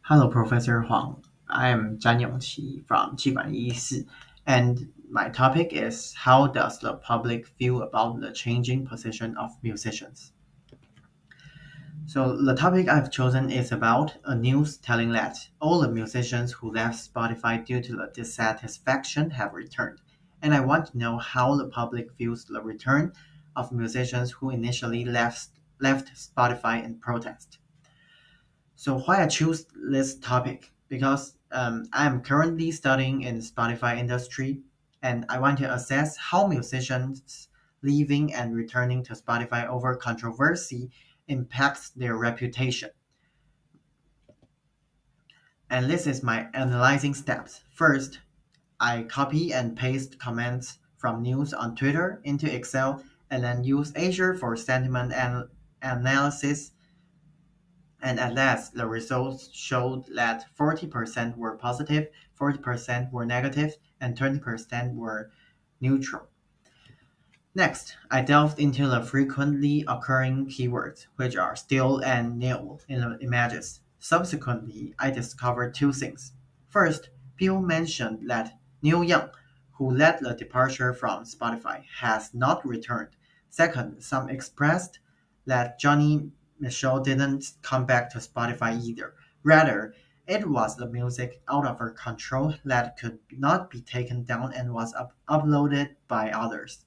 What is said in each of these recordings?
Hello, Professor Huang. I am Zhan Yongqi from 气管一四, and my topic is how does the public feel about the changing position of musicians? So the topic I've chosen is about a news telling that all the musicians who left Spotify due to the dissatisfaction have returned. And I want to know how the public feels the return of musicians who initially left Spotify in protest. So why I choose this topic? Because I'm currently studying in Spotify industry, and I want to assess how musicians leaving and returning to Spotify over controversy impacts their reputation. And this is my analyzing steps. First, I copy and paste comments from news on Twitter into Excel and then use Azure for sentiment analysis. And at last, the results showed that 40% were positive, 40% were negative, and 20% were neutral. Next, I delved into the frequently occurring keywords, which are still and nil in the images. Subsequently, I discovered two things. First, people mentioned that Neil Young, who led the departure from Spotify, has not returned. Second, some expressed that Johnny Mitchell didn't come back to Spotify either. Rather, it was the music out of her control that could not be taken down and was uploaded by others.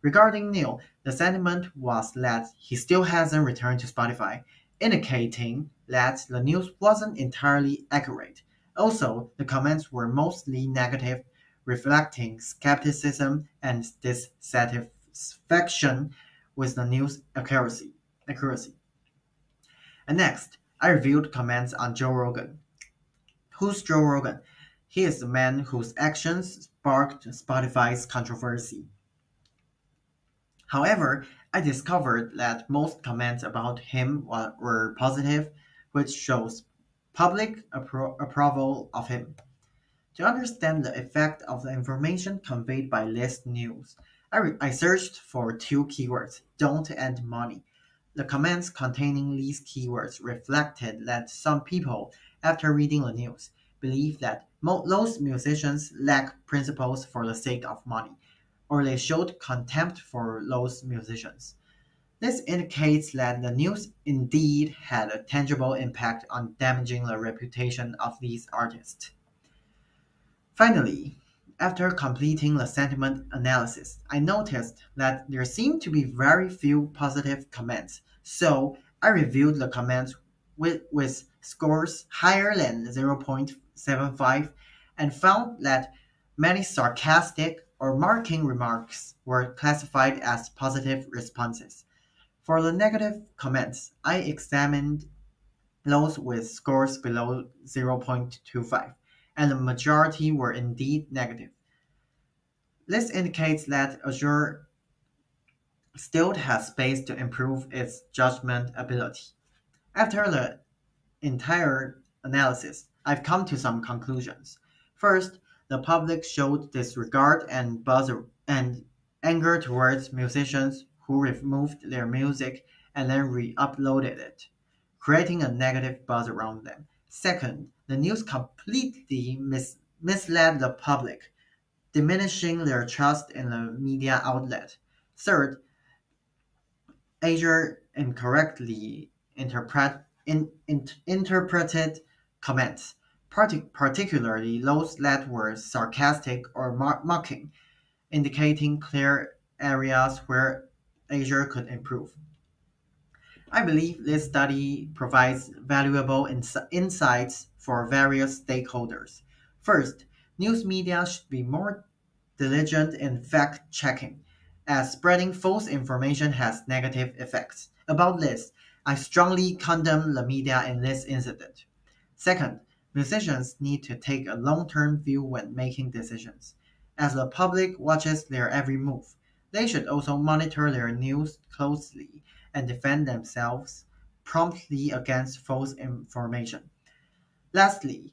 Regarding Neil, the sentiment was that he still hasn't returned to Spotify, indicating that the news wasn't entirely accurate. Also, the comments were mostly negative, reflecting skepticism and dissatisfaction with the news accuracy. And next, I reviewed comments on Joe Rogan. Who's Joe Rogan? He is the man whose actions sparked Spotify's controversy. However, I discovered that most comments about him were positive, which shows public approval of him. To understand the effect of the information conveyed by this news, I searched for two keywords, don't and money. The comments containing these keywords reflected that some people, after reading the news, believe that those musicians lack principles for the sake of money, or they showed contempt for those musicians. This indicates that the news indeed had a tangible impact on damaging the reputation of these artists. Finally, after completing the sentiment analysis, I noticed that there seemed to be very few positive comments, so I reviewed the comments with scores higher than 0.75 and found that many sarcastic or marking remarks were classified as positive responses. For the negative comments, I examined those with scores below 0.25, and the majority were indeed negative. This indicates that Azure still has space to improve its judgment ability. After the entire analysis, I've come to some conclusions. First, the public showed disregard and anger towards musicians who removed their music and then re-uploaded it, creating a negative buzz around them. Second, the news completely misled the public, diminishing their trust in the media outlet. Third, Azure incorrectly interpreted comments, particularly those that were sarcastic or mocking, indicating clear areas where Azure could improve. I believe this study provides valuable insights for various stakeholders. First, news media should be more diligent in fact checking, as spreading false information has negative effects. About this, I strongly condemn the media in this incident. Second, musicians need to take a long-term view when making decisions. As the public watches their every move, they should also monitor their news closely and defend themselves promptly against false information. Lastly,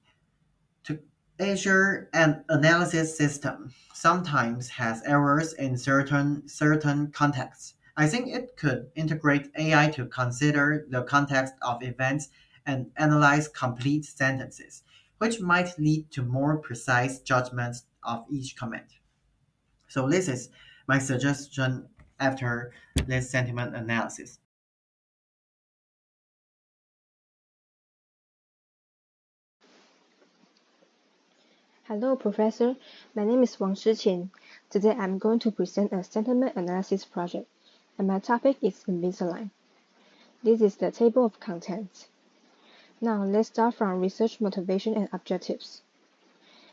Azure analysis system sometimes has errors in certain contexts. I think it could integrate AI to consider the context of events and analyze complete sentences, which might lead to more precise judgments of each comment. So this is my suggestion after this sentiment analysis. Hello, Professor. My name is Wang Shiqin. Today I'm going to present a sentiment analysis project, and my topic is Invisalign. This is the table of contents. Now let's start from research motivation and objectives.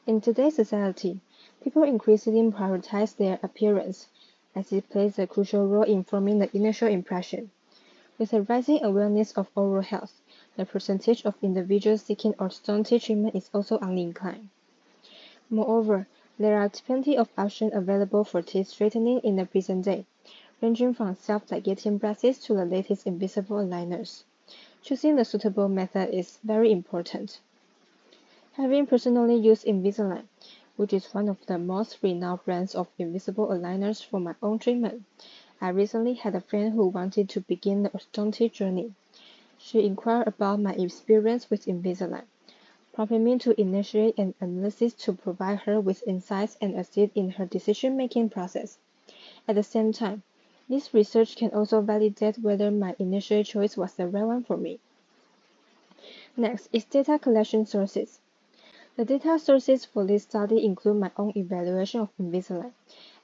In today's society, people increasingly prioritize their appearance as it plays a crucial role in forming the initial impression. With a rising awareness of oral health, the percentage of individuals seeking orthodontic treatment is also on the incline. Moreover, there are plenty of options available for teeth straightening in the present day, ranging from self-ligating brushes to the latest invisible aligners. Choosing the suitable method is very important. Having personally used Invisalign, which is one of the most renowned brands of invisible aligners for my own treatment, I recently had a friend who wanted to begin the orthodontic journey. She inquired about my experience with Invisalign, prompting me to initiate an analysis to provide her with insights and assist in her decision-making process. At the same time, this research can also validate whether my initial choice was the right one for me. Next is data collection sources. The data sources for this study include my own evaluation of Invisalign,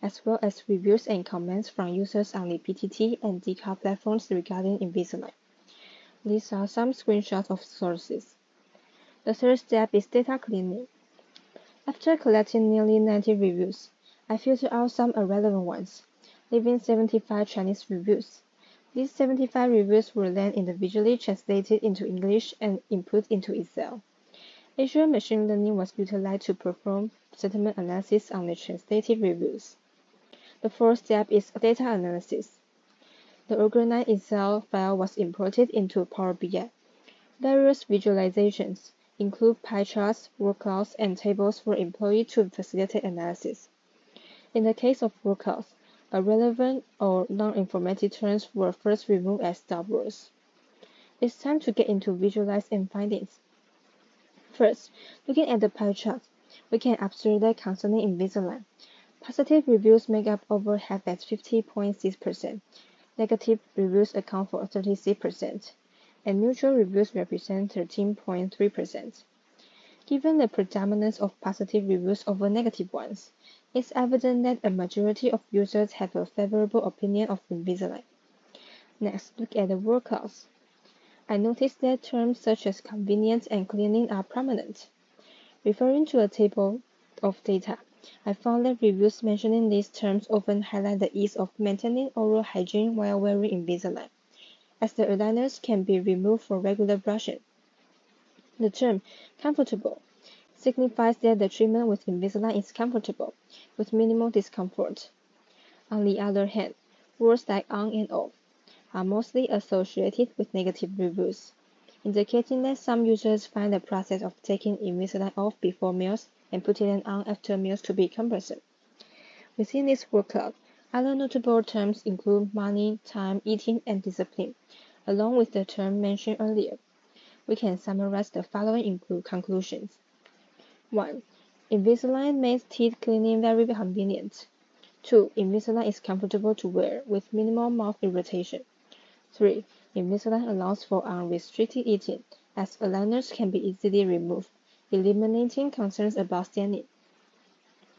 as well as reviews and comments from users on the PTT and DCAR platforms regarding Invisalign. These are some screenshots of sources. The third step is data cleaning. After collecting nearly 90 reviews, I filtered out some irrelevant ones, leaving 75 Chinese reviews. These 75 reviews were then individually translated into English and input into Excel. Azure machine learning was utilized to perform sentiment analysis on the translated reviews. The fourth step is data analysis. The organized Excel file was imported into Power BI. Various visualizations include pie charts, workouts, and tables were employed to facilitate analysis. In the case of workouts, irrelevant or non-informative terms were first removed as stop words. It's time to get into visualizing findings. First, looking at the pie chart, we can observe that concerning Invisalign, positive reviews make up over half at 50.6%, negative reviews account for 36%, and neutral reviews represent 13.3%. Given the predominance of positive reviews over negative ones, it's evident that a majority of users have a favorable opinion of Invisalign. Next, look at the workouts. I noticed that terms such as convenience and cleaning are prominent. Referring to a table of data, I found that reviews mentioning these terms often highlight the ease of maintaining oral hygiene while wearing Invisalign, as the aligners can be removed for regular brushing. The term comfortable signifies that the treatment with Invisalign is comfortable, with minimal discomfort. On the other hand, words like on and off are mostly associated with negative reviews, indicating that some users find the process of taking Invisalign off before meals and putting it on after meals to be cumbersome. Within this workload, other notable terms include money, time, eating, and discipline, along with the term mentioned earlier. We can summarize the following conclusions. 1. Invisalign makes teeth cleaning very convenient. 2. Invisalign is comfortable to wear with minimal mouth irritation. 3. Invisalign allows for unrestricted eating, as aligners can be easily removed, eliminating concerns about staining.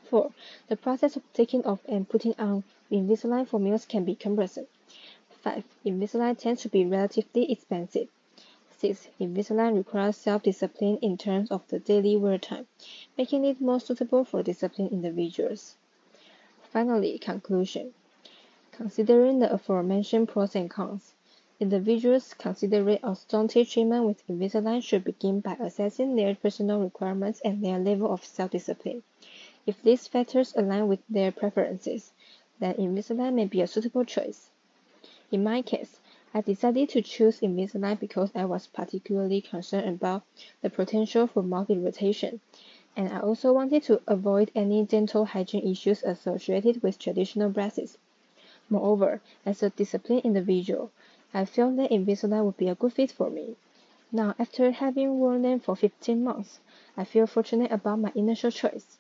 4. The process of taking off and putting on Invisalign for meals can be cumbersome. 5. Invisalign tends to be relatively expensive. 6. Invisalign requires self-discipline in terms of the daily wear time, making it more suitable for disciplined individuals. Finally, conclusion. Considering the aforementioned pros and cons, individuals considering orthodontic treatment with Invisalign should begin by assessing their personal requirements and their level of self-discipline. If these factors align with their preferences, then Invisalign may be a suitable choice. In my case, I decided to choose Invisalign because I was particularly concerned about the potential for mouth irritation, and I also wanted to avoid any dental hygiene issues associated with traditional braces. Moreover, as a disciplined individual, I felt that Invisalign would be a good fit for me. Now, after having worn them for 15 months, I feel fortunate about my initial choice.